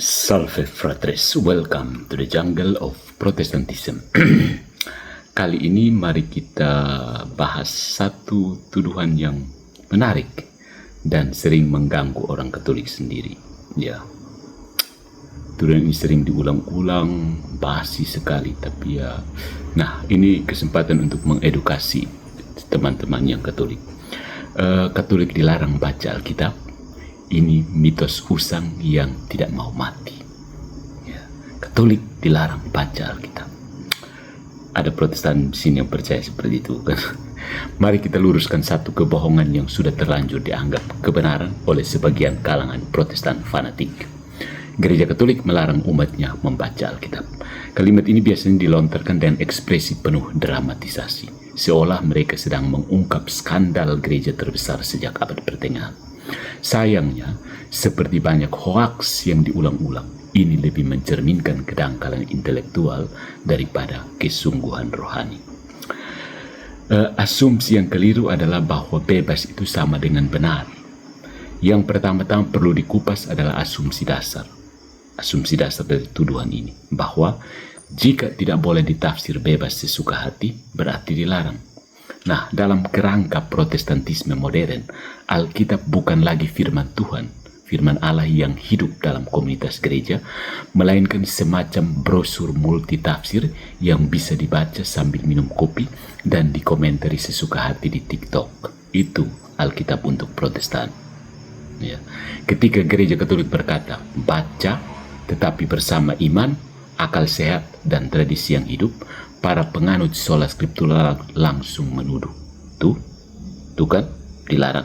Salve fratres, welcome to the jungle of Protestantism. Kali ini mari kita bahas satu tuduhan yang menarik dan sering mengganggu orang Katolik sendiri. Ya, tuduhan ini sering diulang-ulang, basi sekali, tapi ya, nah ini kesempatan untuk mengedukasi teman-teman yang Katolik. Katolik dilarang baca Alkitab. Ini mitos usang yang tidak mau mati. Ya, Katolik dilarang baca Alkitab. Ada Protestan di sini yang percaya seperti itu kan? Mari kita luruskan satu kebohongan yang sudah terlanjur dianggap kebenaran oleh sebagian kalangan Protestan fanatik. Gereja Katolik melarang umatnya membaca Alkitab. Kalimat ini biasanya dilontarkan dengan ekspresi penuh dramatisasi, seolah mereka sedang mengungkap skandal gereja terbesar sejak abad pertengahan. Sayangnya, seperti banyak hoaks yang diulang-ulang, ini lebih mencerminkan kedangkalan intelektual daripada kesungguhan rohani. Asumsi yang keliru adalah bahwa bebas itu sama dengan benar. Yang pertama-tama perlu dikupas adalah asumsi dasar. Asumsi dasar dari tuduhan ini, bahwa jika tidak boleh ditafsir bebas sesuka hati, berarti dilarang. Nah, dalam kerangka Protestantisme modern, Alkitab bukan lagi firman Tuhan, firman Allah yang hidup dalam komunitas gereja, melainkan semacam brosur multitafsir yang bisa dibaca sambil minum kopi dan dikomentari sesuka hati di TikTok. Itu Alkitab untuk Protestan. Ya. Ketika gereja Katolik berkata, baca, tetapi bersama iman, akal sehat, dan tradisi yang hidup, para penganut sola scriptura langsung menuduh. Tuh kan, dilarang.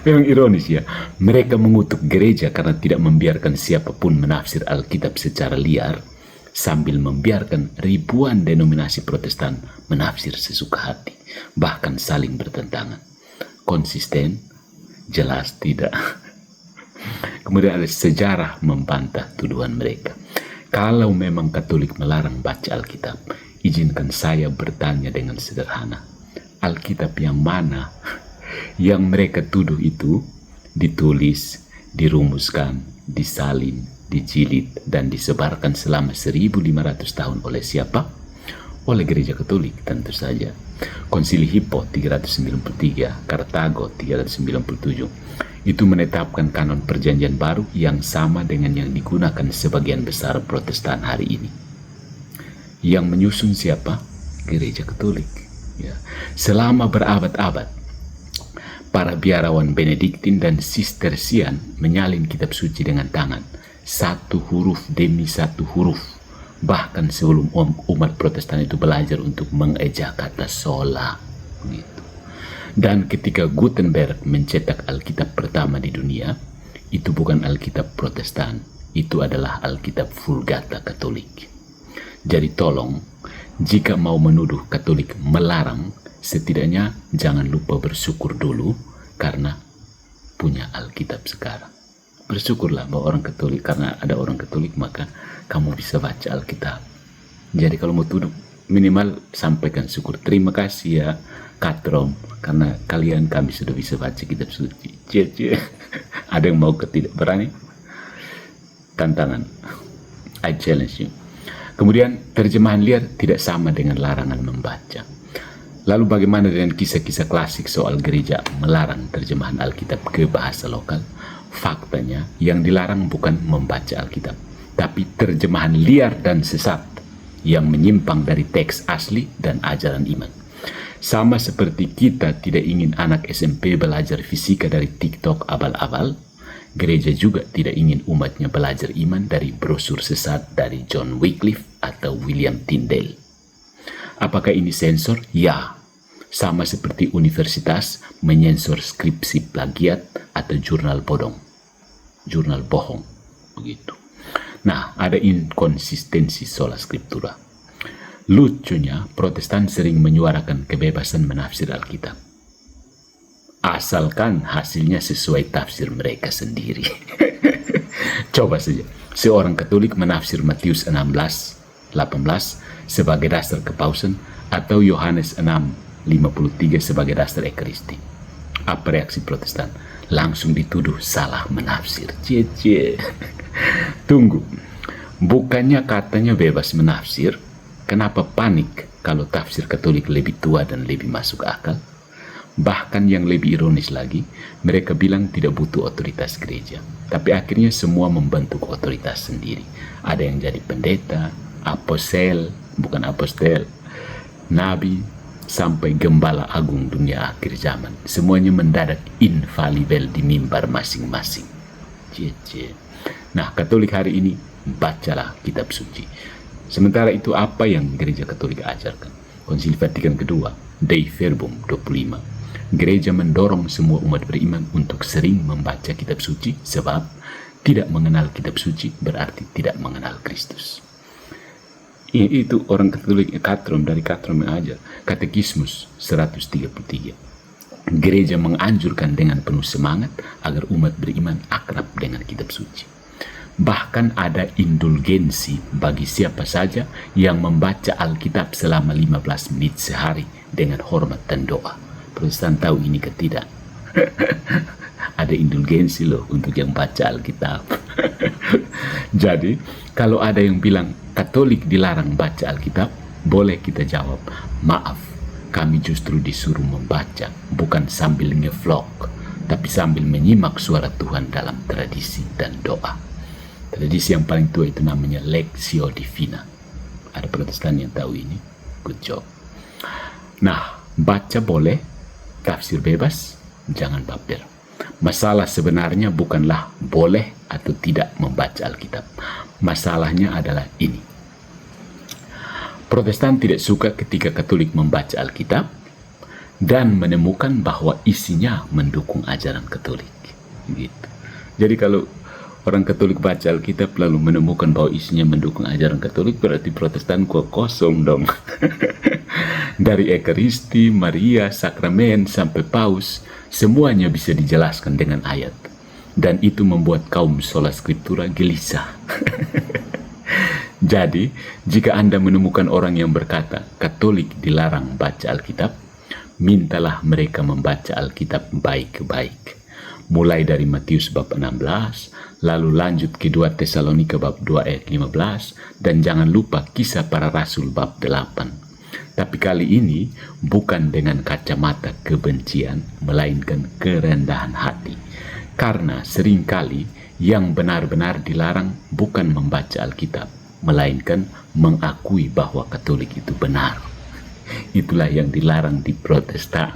Memang ironis ya, mereka mengutuk gereja karena tidak membiarkan siapapun menafsir Alkitab secara liar, sambil membiarkan ribuan denominasi Protestan menafsir sesuka hati, bahkan saling bertentangan. Konsisten? Jelas tidak. Kemudian ada sejarah membantah tuduhan mereka. Kalau memang Katolik melarang baca Alkitab, izinkan saya bertanya dengan sederhana. Alkitab yang mana yang mereka tuduh itu ditulis, dirumuskan, disalin, dijilid, dan disebarkan selama 1500 tahun oleh siapa? Oleh Gereja Katolik tentu saja. Konsili Hippo 393, Kartago 397. Itu menetapkan kanon perjanjian baru yang sama dengan yang digunakan sebagian besar Protestan hari ini. Yang menyusun siapa? Gereja Katolik. Ya. Selama berabad-abad, para biarawan Benediktin dan Sistersian menyalin kitab suci dengan tangan, satu huruf demi satu huruf, bahkan sebelum umat Protestan itu belajar untuk mengeja kata sola. Gitu. Dan ketika Gutenberg mencetak Alkitab pertama di dunia, itu bukan Alkitab Protestan, itu adalah Alkitab Vulgata Katolik. Jadi tolong, jika mau menuduh Katolik melarang, setidaknya jangan lupa bersyukur dulu karena punya Alkitab sekarang. Bersyukurlah bahwa orang Katolik, karena ada orang Katolik maka kamu bisa baca Alkitab. Jadi kalau mau tuduh, minimal sampaikan syukur. Terima kasih ya Katrom, karena kalian kami sudah bisa baca kitab suci. Cie. Ada yang mau tidak berani? Tantangan. I challenge you. Kemudian terjemahan liar tidak sama dengan larangan membaca. Lalu bagaimana dengan kisah-kisah klasik soal gereja melarang terjemahan Alkitab ke bahasa lokal? Faktanya yang dilarang bukan membaca Alkitab, tapi terjemahan liar dan sesat yang menyimpang dari teks asli dan ajaran iman. Sama seperti kita tidak ingin anak SMP belajar fisika dari TikTok abal-abal, gereja juga tidak ingin umatnya belajar iman dari brosur sesat dari John Wycliffe atau William Tyndale. Apakah ini sensor? Ya. Sama seperti universitas menyensor skripsi plagiat atau jurnal bodong. Jurnal bohong. Begitu. Nah, ada inkonsistensi sola scriptura. Lucunya, Protestan sering menyuarakan kebebasan menafsir Alkitab, asalkan hasilnya sesuai tafsir mereka sendiri. Coba saja, seorang Katolik menafsir Matius 16:18 sebagai dasar kepausan atau Yohanes 6:53 sebagai dasar ekaristi. Apa reaksi Protestan? langsung dituduh salah menafsir. Cie. Tunggu, bukannya katanya bebas menafsir, kenapa panik kalau tafsir Katolik lebih tua dan lebih masuk akal? Bahkan yang lebih ironis lagi, mereka bilang tidak butuh otoritas gereja. Tapi akhirnya semua membentuk otoritas sendiri. Ada yang jadi pendeta, apostel, nabi, sampai gembala agung dunia akhir zaman. Semuanya mendadak infalibel di mimbar masing-masing. Cie. Nah, Katolik hari ini, bacalah kitab suci. Sementara itu apa yang gereja Katolik ajarkan? Konsili Vatikan kedua, Dei Verbum 25. Gereja mendorong semua umat beriman untuk sering membaca kitab suci, sebab tidak mengenal kitab suci berarti tidak mengenal Kristus. Itu orang Katolik dari Katrom yang ajar. Katekismus 133. Gereja menganjurkan dengan penuh semangat agar umat beriman akrab dengan kitab suci. Bahkan ada indulgensi bagi siapa saja yang membaca Alkitab selama 15 menit sehari dengan hormat dan doa. Protestan tahu ini ke tidak? Ada indulgensi loh untuk yang baca Alkitab. Jadi, kalau ada yang bilang Katolik dilarang baca Alkitab, boleh kita jawab, maaf, kami justru disuruh membaca, bukan sambil ngevlog, tapi sambil menyimak suara Tuhan dalam tradisi dan doa. Tradisi yang paling tua itu namanya Lectio Divina. Ada Protestan yang tahu ini? Good job. Nah, baca boleh, tafsir bebas, jangan baper. Masalah sebenarnya bukanlah boleh atau tidak membaca Alkitab. Masalahnya adalah ini. Protestan tidak suka ketika Katolik membaca Alkitab dan menemukan bahwa isinya mendukung ajaran Katolik. Gitu. Jadi kalau orang Katolik baca Alkitab lalu menemukan bahwa isinya mendukung ajaran Katolik, berarti Protestan kosong dong. Dari Ekaristi, Maria, Sakramen, sampai Paus, semuanya bisa dijelaskan dengan ayat. Dan itu membuat kaum sola scriptura gelisah. Jadi, jika Anda menemukan orang yang berkata Katolik dilarang baca Alkitab, mintalah mereka membaca Alkitab baik-baik. Mulai dari Matius bab 16, lalu lanjut ke 2 Tesalonika bab 2 ayat 15, dan jangan lupa Kisah Para Rasul bab 8. Tapi kali ini bukan dengan kacamata kebencian, melainkan kerendahan hati. Karena seringkali yang benar-benar dilarang bukan membaca Alkitab, melainkan mengakui bahwa Katolik itu benar. Itulah yang dilarang di Protestan.